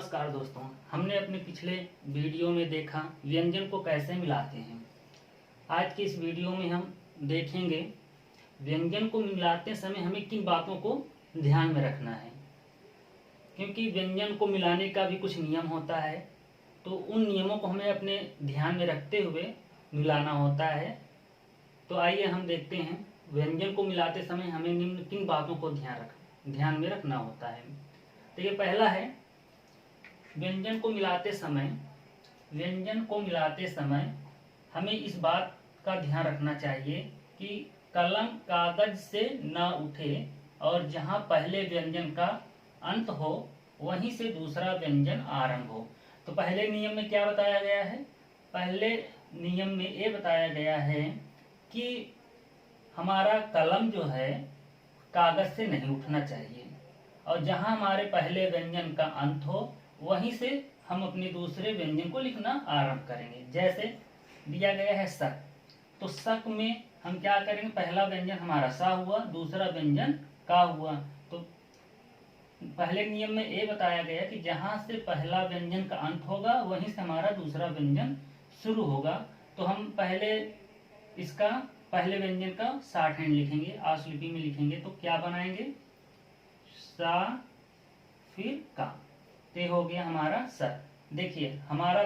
नमस्कार दोस्तों, हमने अपने पिछले वीडियो में देखा व्यंजन को कैसे मिलाते हैं। आज के इस वीडियो में हम देखेंगे व्यंजन को मिलाते समय हमें किन बातों को ध्यान में रखना है, क्योंकि व्यंजन को मिलाने का भी कुछ नियम होता है, तो उन नियमों को हमें अपने ध्यान में रखते हुए मिलाना होता है। तो आइए हम देखते हैं व्यंजन को मिलाते समय हमें निम्न किन बातों को ध्यान में रखना होता है। तो ये पहला है, व्यंजन को मिलाते समय हमें इस बात का ध्यान रखना चाहिए कि कलम कागज से न उठे और जहां पहले व्यंजन का अंत हो वहीं से दूसरा व्यंजन आरंभ हो। तो पहले नियम में क्या बताया गया है? पहले नियम में ये बताया गया है कि हमारा कलम जो है कागज से नहीं उठना चाहिए और जहां हमारे पहले व्यंजन का अंत हो वहीं से हम अपने दूसरे व्यंजन को लिखना आरंभ करेंगे। जैसे दिया गया है शक, तो शक में हम क्या करेंगे? पहला व्यंजन हमारा सा हुआ, दूसरा व्यंजन का हुआ। तो पहले नियम में ये बताया गया कि जहां से पहला व्यंजन का अंत होगा वहीं से हमारा दूसरा व्यंजन शुरू होगा। तो हम पहले इसका पहले व्यंजन का शॉर्टहैंड लिखेंगे, आशुलिपि में लिखेंगे। तो क्या बनाएंगे? सा फिर का, ये हो गया हमारा सर। देखिए हमारा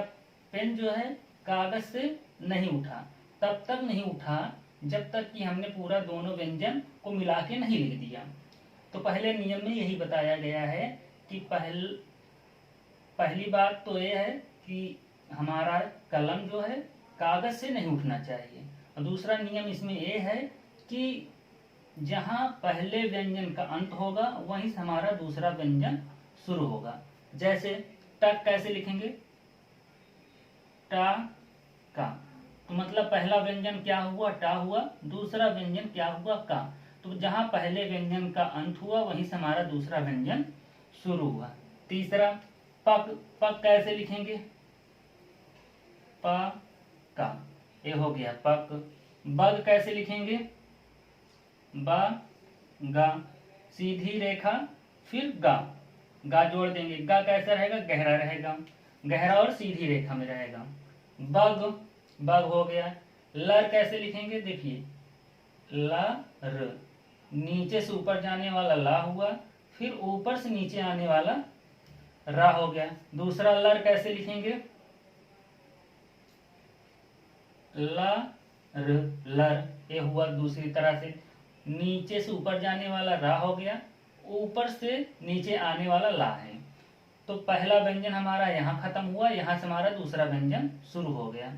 पेन जो है कागज से नहीं उठा, तब तक नहीं उठा जब तक कि हमने पूरा दोनों व्यंजन को मिला के नहीं लिख दिया। तो पहले नियम में यही बताया गया है कि पहली बात तो ये है कि हमारा कलम जो है कागज से नहीं उठना चाहिए, और दूसरा नियम इसमें ये है कि जहां पहले व्यंजन का अंत होगा वहीं से हमारा दूसरा व्यंजन शुरू होगा। जैसे टक कैसे लिखेंगे? टा का, तो मतलब पहला व्यंजन क्या हुआ? टा हुआ, दूसरा व्यंजन क्या हुआ? का। तो जहां पहले व्यंजन का अंत हुआ वहीं से हमारा दूसरा व्यंजन शुरू हुआ। तीसरा पक, पक कैसे लिखेंगे? प का, ये हो गया पक। बग कैसे लिखेंगे? ब गा, सीधी रेखा फिर गा, गा जोड़ देंगे। गा कैसा रहेगा? गहरा रहेगा, गहरा और सीधी रेखा में रहेगा। बग, बग हो गया। लर कैसे लिखेंगे? देखिए ला र, नीचे से ऊपर जाने वाला ला हुआ, फिर ऊपर से नीचे आने वाला रा हो गया। दूसरा लर कैसे लिखेंगे? ला र, लर, ये हुआ दूसरी तरह से। नीचे से ऊपर जाने वाला रा हो गया, ऊपर से नीचे आने वाला ला है। तो पहला व्यंजन हमारा यहाँ खत्म हुआ, यहाँ से हमारा दूसरा व्यंजन शुरू हो गया।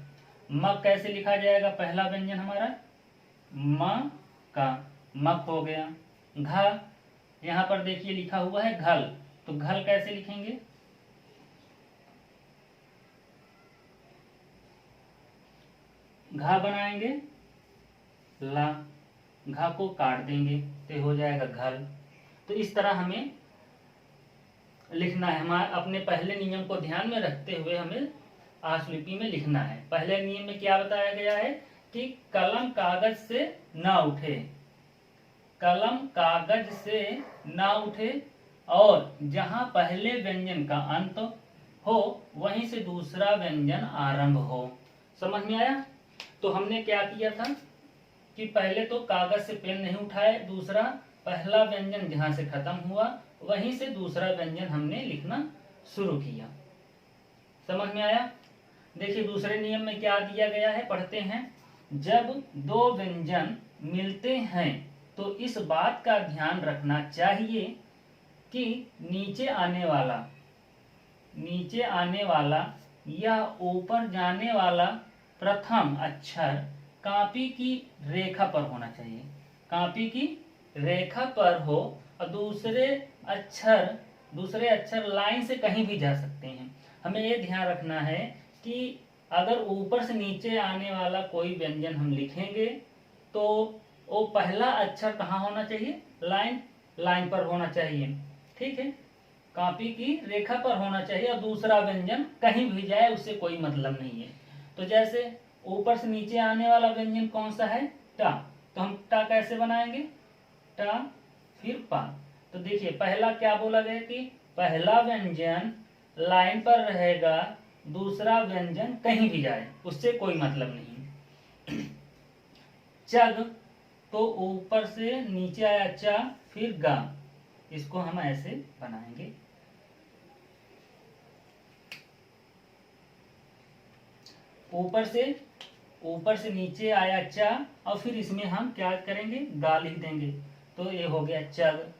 मक कैसे लिखा जाएगा? पहला व्यंजन हमारा म का, मक हो गया। घ, यहाँ पर देखिए लिखा हुआ है घल, तो घल कैसे लिखेंगे? घा बनाएंगे ला, घा को काट देंगे तो हो जाएगा घल। तो इस तरह हमें लिखना है। हमारे अपने पहले नियम को ध्यान में रखते हुए हमें आशुलिपि में लिखना है। पहले नियम में क्या बताया गया है कि कलम कागज से ना उठे, कलम कागज से ना उठे और जहां पहले व्यंजन का अंत हो वहीं से दूसरा व्यंजन आरंभ हो। समझ में आया? तो हमने क्या किया था कि पहले तो कागज से पेन नहीं उठाए, दूसरा पहला व्यंजन जहां से खत्म हुआ वहीं से दूसरा व्यंजन हमने लिखना शुरू किया। समझ में आया? देखिए दूसरे नियम में क्या दिया गया है, पढ़ते हैं। जब दो व्यंजन मिलते हैं तो इस बात का ध्यान रखना चाहिए कि नीचे आने वाला या ऊपर जाने वाला प्रथम अक्षर कॉपी की रेखा पर होना चाहिए, कॉपी की रेखा पर हो, और दूसरे अक्षर लाइन से कहीं भी जा सकते हैं। हमें ये ध्यान रखना है कि अगर ऊपर से नीचे आने वाला कोई व्यंजन हम लिखेंगे तो वो पहला अक्षर कहाँ होना चाहिए? लाइन पर होना चाहिए, ठीक है, कॉपी की रेखा पर होना चाहिए, और दूसरा व्यंजन कहीं भी जाए उससे कोई मतलब नहीं है। तो जैसे ऊपर से नीचे आने वाला व्यंजन कौन सा है? टा, तो हम टा कैसे बनाएंगे? टा फिर पा। तो देखिए पहला क्या बोला गया कि पहला व्यंजन लाइन पर रहेगा, दूसरा व्यंजन कहीं भी जाए उससे कोई मतलब नहीं। चग, तो ऊपर से नीचे आया चा, फिर गा, इसको हम ऐसे बनाएंगे। ऊपर से नीचे आया चा, और फिर इसमें हम क्या करेंगे, गा लिख देंगे, तो ये हो गया चग।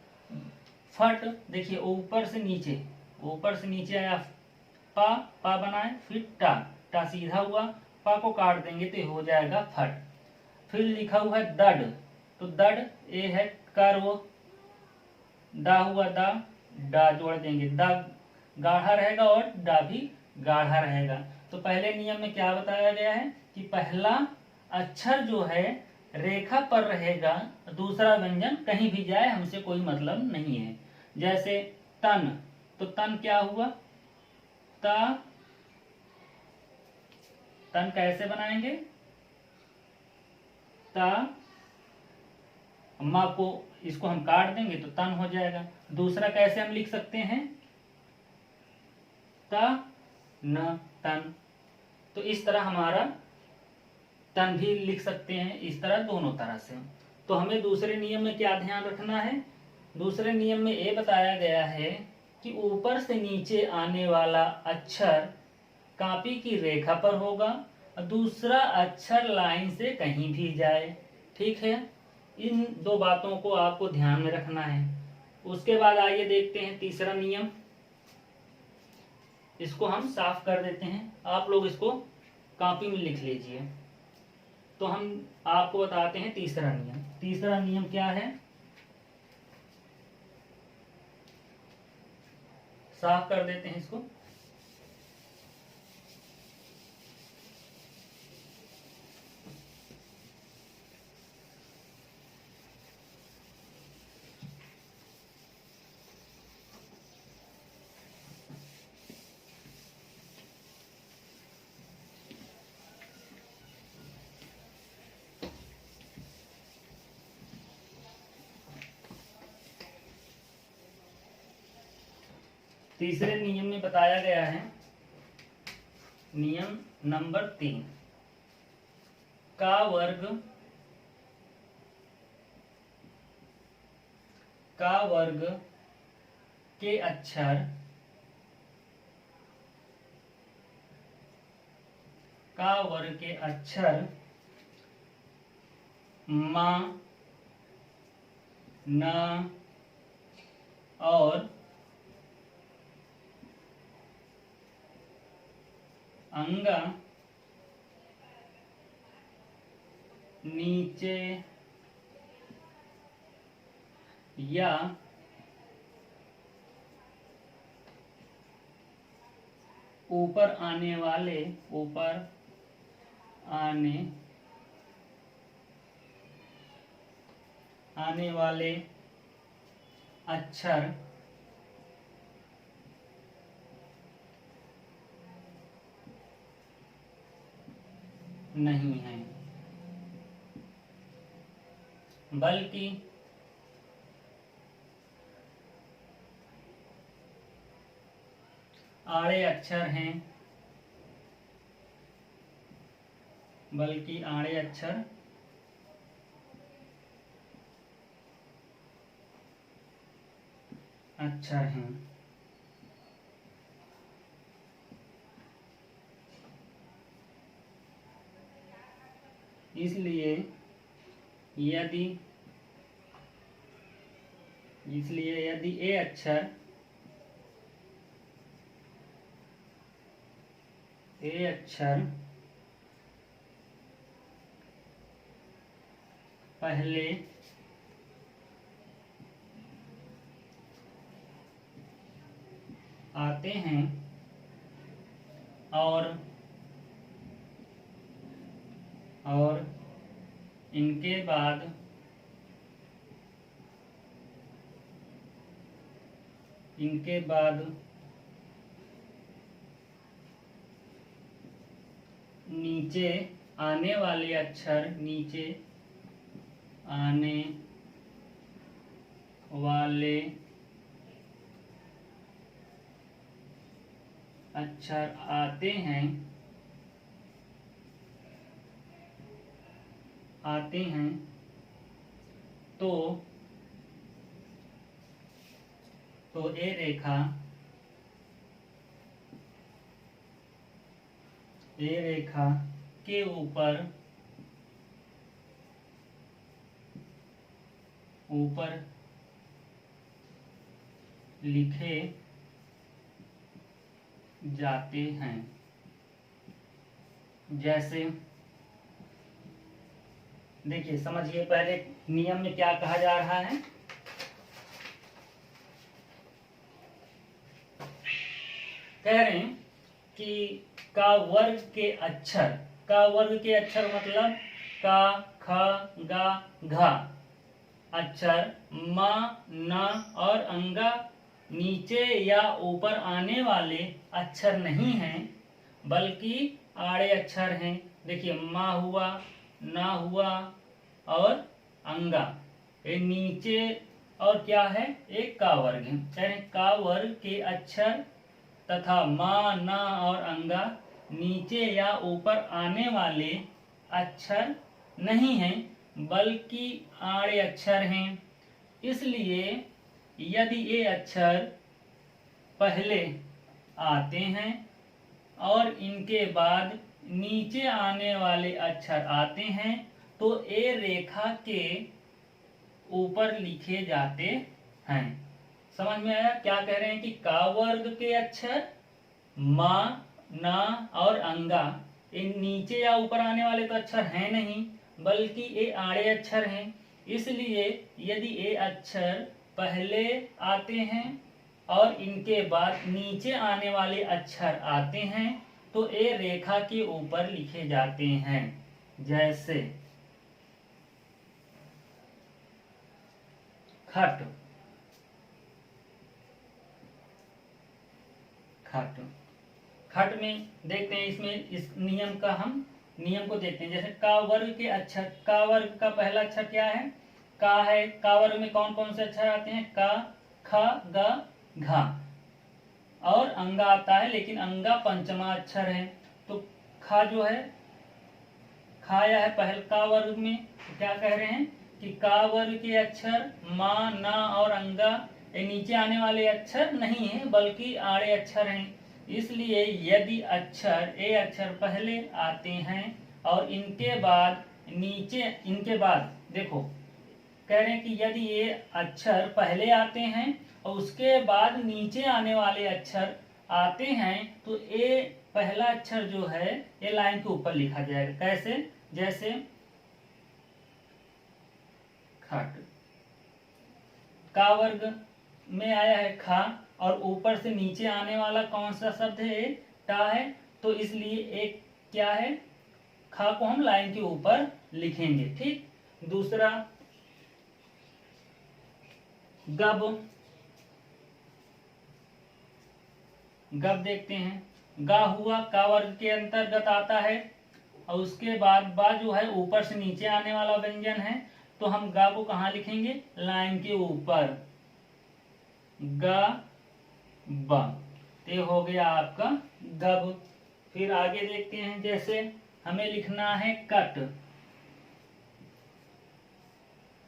फट, देखिए ऊपर से नीचे आया पा, पा बनाए, फिर टा, टा सीधा हुआ, पा को काट देंगे तो ये हो जाएगा फट। फिर लिखा हुआ है दड, तो दड ये है कर्व, दा हुआ दा, डा जोड़ देंगे, दा गाढ़ा रहेगा और डा भी गाढ़ा रहेगा। तो पहले नियम में क्या बताया गया है कि पहला अक्षर जो है रेखा पर रहेगा, दूसरा व्यंजन कहीं भी जाए हमसे कोई मतलब नहीं है। जैसे तन, तो तन क्या हुआ, ता, तन कैसे बनाएंगे, ता, माँ को इसको हम काट देंगे तो तन हो जाएगा। दूसरा कैसे हम लिख सकते हैं, ता न तन, तो इस तरह हमारा तन भी लिख सकते हैं, इस तरह दोनों तरह से। तो हमें दूसरे नियम में क्या ध्यान रखना है, दूसरे नियम में ये बताया गया है कि ऊपर से नीचे आने वाला अक्षर कापी की रेखा पर होगा, दूसरा अक्षर लाइन से कहीं भी जाए। ठीक है, इन दो बातों को आपको ध्यान में रखना है। उसके बाद आइए देखते हैं तीसरा नियम, इसको हम साफ कर देते हैं, आप लोग इसको कॉपी में लिख लीजिए। तो हम आपको बताते हैं तीसरा नियम। तीसरा नियम क्या है, साफ कर देते हैं इसको। तीसरे नियम में बताया गया है, नियम नंबर 3, का वर्ग के अक्षर मा, न और अंगा नीचे या ऊपर आने वाले अक्षर नहीं है, बल्कि आड़े अक्षर हैं, हैं। इसलिए यदि ए अक्षर पहले आते हैं और इनके बाद नीचे आने वाले अक्षर अक्षर आते हैं तो ए रेखा के ऊपर लिखे जाते हैं। जैसे देखिए, समझिए पहले नियम में क्या कहा जा रहा है। कह रहे हैं कि का वर्ग के अक्षर मतलब का, ख, गा, घा अक्षर म, न और अंगा नीचे या ऊपर आने वाले अक्षर नहीं हैं, बल्कि आड़े अक्षर हैं। देखिए, मा हुआ, ना हुआ और अंगा, ये नीचे और क्या है, एक का वर्ग है। यानी का वर्ग के अक्षर तथा मा, ना और अंगा नीचे या ऊपर आने वाले अक्षर नहीं हैं, बल्कि आड़े अक्षर हैं। इसलिए यदि ये अक्षर पहले आते हैं और इनके बाद नीचे आने वाले अक्षर आते हैं तो ए रेखा के ऊपर लिखे जाते हैं। समझ में आया क्या कह रहे हैं कि का वर्ग के अक्षर मा, ना और अंगा ये नीचे या ऊपर आने वाले तो अक्षर हैं नहीं, बल्कि ये आड़े अक्षर हैं। इसलिए यदि ये अक्षर पहले आते हैं और इनके बाद नीचे आने वाले अक्षर आते हैं तो ये रेखा के ऊपर लिखे जाते हैं। जैसे खट, खट में देखते हैं, इसमें इस नियम का हम नियम को देखते हैं। जैसे का वर्ग के अक्षर, का वर्ग का पहला अक्षर क्या है, का है। का वर्ग में कौन कौन से अक्षर आते हैं, का, ख, ग, घा और अंगा आता है, लेकिन अंगा पंचमा अक्षर है। तो खा जो है, खाया है पहले का वर्ग में, तो क्या कह रहे हैं कि का वर्ग के अक्षर मा, ना और अंगा ये नीचे आने वाले अक्षर नहीं है, बल्कि आड़े अक्षर हैं। इसलिए यदि अक्षर पहले आते हैं और इनके बाद देखो, कह रहे हैं कि यदि ये अक्षर पहले आते हैं और उसके बाद नीचे आने वाले अक्षर आते हैं तो ये पहला अक्षर जो है ये लाइन के ऊपर लिखा जाएगा। कैसे, जैसे खट, का वर्ग में आया है खा और ऊपर से नीचे आने वाला कौन सा शब्द है, टा है, तो इसलिए एक क्या है, खा को हम लाइन के ऊपर लिखेंगे। ठीक, दूसरा गब देखते हैं। गा हुआ का वर्ग के अंतर्गत आता है और उसके बाद बा जो है ऊपर से नीचे आने वाला व्यंजन है, तो हम गा को कहाँ लिखेंगे, लाइन के ऊपर, गा बा, ये हो गया आपका गब। फिर आगे देखते हैं, जैसे हमें लिखना है कट,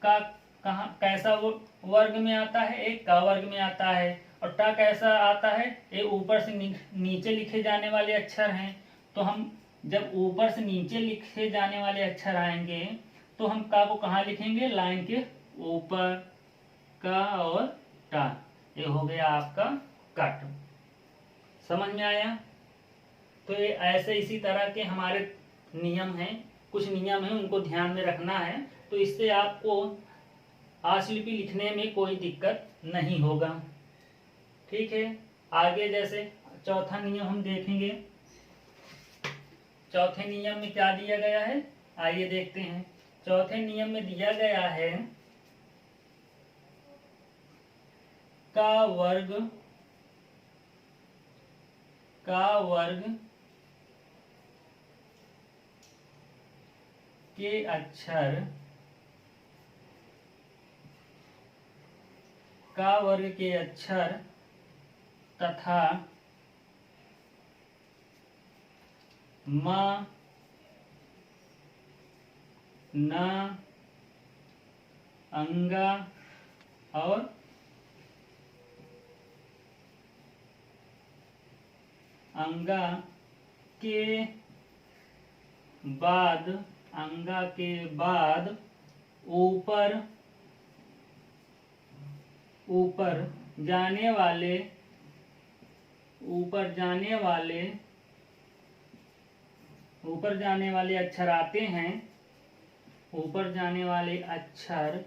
का कहा कैसा वर्ग में आता है, एक का वर्ग में आता है। और टा कैसा आता है, ये ऊपर से नीचे लिखे जाने वाले अक्षर हैं। तो हम जब ऊपर से नीचे लिखे जाने वाले अक्षर आएंगे तो हम का को कहाँ लिखेंगे, लाइन के ऊपर, का और टा, ये हो गया आपका कट। समझ में आया। तो ये ऐसे इसी तरह के हमारे नियम हैं, कुछ नियम हैं उनको ध्यान में रखना है, तो इससे आपको आशलिपि लिखने में कोई दिक्कत नहीं होगा। ठीक है, आगे जैसे चौथा नियम हम देखेंगे। चौथे नियम में क्या दिया गया है, आइए देखते हैं। चौथे नियम में दिया गया है का वर्ग के अक्षर, का वर्ग के अक्षर तथा म, न, अंगा और अंगा के बाद, अंगा के बाद ऊपर ऊपर जाने वाले ऊपर जाने वाले ऊपर जाने वाले अक्षर आते हैं, ऊपर जाने वाले अक्षर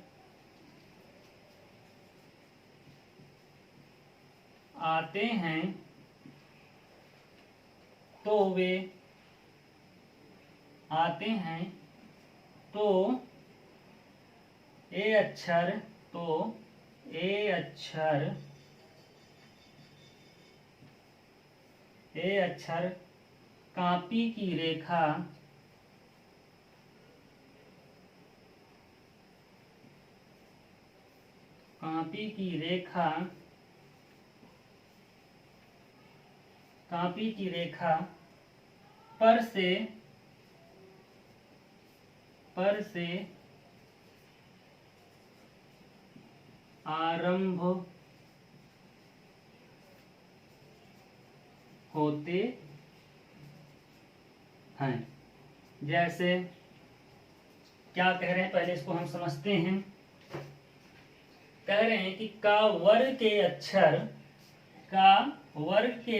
आते हैं तो वे आते हैं तो ए अक्षर तो ए अक्षर ए अक्षर कापी की रेखा कापी की रेखा कापी की रेखा पर से आरंभ होते हैं। जैसे क्या कह रहे हैं, पहले इसको हम समझते हैं। कह रहे हैं कि का वर्ग के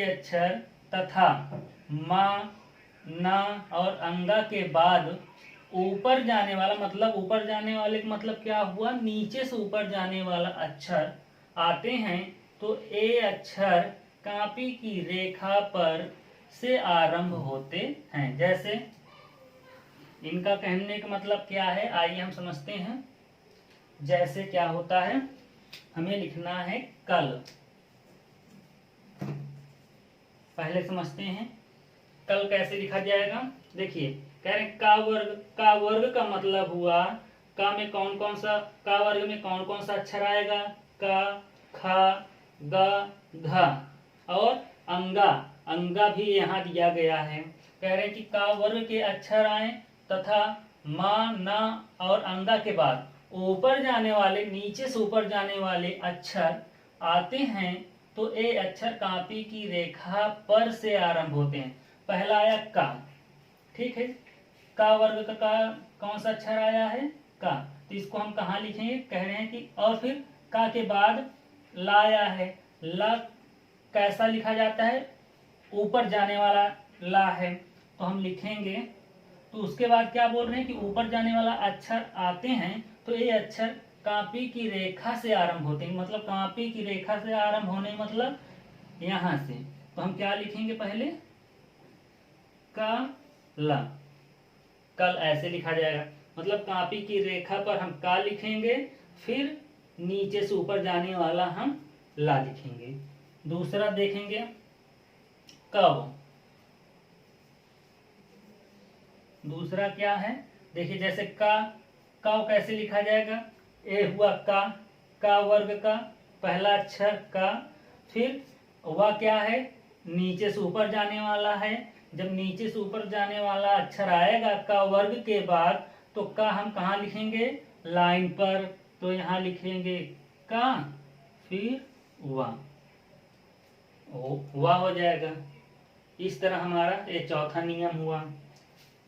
अक्षर तथा मा, ना और अंगा के बाद ऊपर जाने वाला, मतलब ऊपर जाने वाले का मतलब क्या हुआ, नीचे से ऊपर जाने वाला अक्षर आते हैं तो ए अक्षर कापी की रेखा पर से आरंभ होते हैं। जैसे इनका कहने का मतलब क्या है, आइए हम समझते हैं। जैसे क्या होता है, हमें लिखना है कल। पहले समझते हैं कल कैसे लिखा जाएगा। देखिए कह रहे हैं का वर्ग का मतलब हुआ, का वर्ग में कौन कौन सा अक्षर आएगा, क, ख, ग, घ और अंगा भी यहाँ दिया गया है। कह रहे हैं कि का वर्ग के अक्षर आए तथा मा, ना और अंगा के बाद ऊपर जाने वाले, नीचे से ऊपर जाने वाले अक्षर आते हैं तो ए अक्षर कापी की रेखा पर से आरंभ होते हैं। पहला आया का, ठीक है, का वर्ग का कौन सा अक्षर आया है, का, तो इसको हम कहाँ लिखेंगे, कह रहे हैं कि और फिर का के बाद ला आया है। ला कैसा लिखा जाता है, ऊपर जाने वाला ला है, तो हम लिखेंगे। तो उसके बाद क्या बोल रहे हैं कि ऊपर जाने वाला अक्षर आते हैं तो ये अक्षर कापी की रेखा से आरंभ होते हैं। मतलब कापी की रेखा से आरंभ होने मतलब यहां से, तो हम क्या लिखेंगे, पहले का ला, कल ऐसे लिखा जाएगा। मतलब कापी की रेखा पर हम का लिखेंगे, फिर नीचे से ऊपर जाने वाला हम ला लिखेंगे। दूसरा देखेंगे कव, दूसरा क्या है, देखिए जैसे का कैसे लिखा जाएगा, ए हुआ का वर्ग का पहला अक्षर का, फिर वह क्या है, नीचे से ऊपर जाने वाला है। जब नीचे से ऊपर जाने वाला अक्षर आएगा का वर्ग के बाद, तो का हम कहाँ लिखेंगे, लाइन पर, तो यहाँ लिखेंगे का, फिर वाह हो जाएगा। इस तरह हमारा ये चौथा नियम हुआ,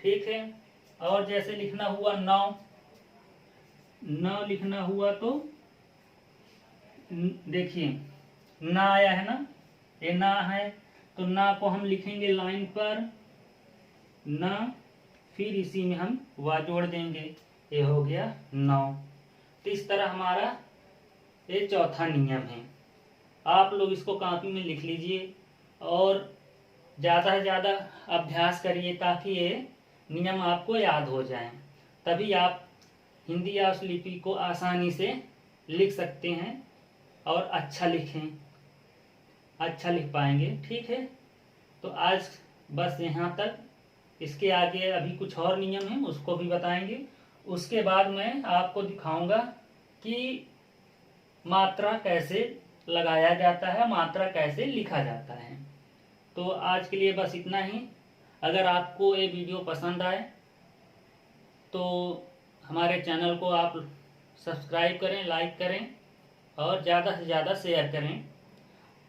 ठीक है। और जैसे लिखना हुआ नौ लिखना हुआ तो देखिए ना आया है ना, ये ना है, तो ना को हम लिखेंगे लाइन पर ना, फिर इसी में हम वा जोड़ देंगे, ये हो गया 9। तो इस तरह हमारा ये चौथा नियम है। आप लोग इसको कॉपी में लिख लीजिए और ज़्यादा से ज़्यादा अभ्यास करिए ताकि ये नियम आपको याद हो जाए, तभी आप हिंदी या उस लिपि को आसानी से लिख सकते हैं और अच्छा लिख पाएंगे, ठीक है। तो आज बस यहाँ तक, इसके आगे अभी कुछ और नियम हैं उसको भी बताएंगे। उसके बाद मैं आपको दिखाऊंगा कि मात्रा कैसे लगाया जाता है, मात्रा कैसे लिखा जाता है। तो आज के लिए बस इतना ही। अगर आपको ये वीडियो पसंद आए तो हमारे चैनल को आप सब्सक्राइब करें, लाइक करें और ज़्यादा से ज़्यादा शेयर करें।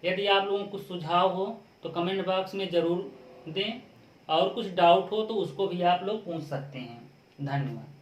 यदि आप लोगों को कुछ सुझाव हो तो कमेंट बॉक्स में ज़रूर दें और कुछ डाउट हो तो उसको भी आप लोग पूछ सकते हैं। धन्यवाद।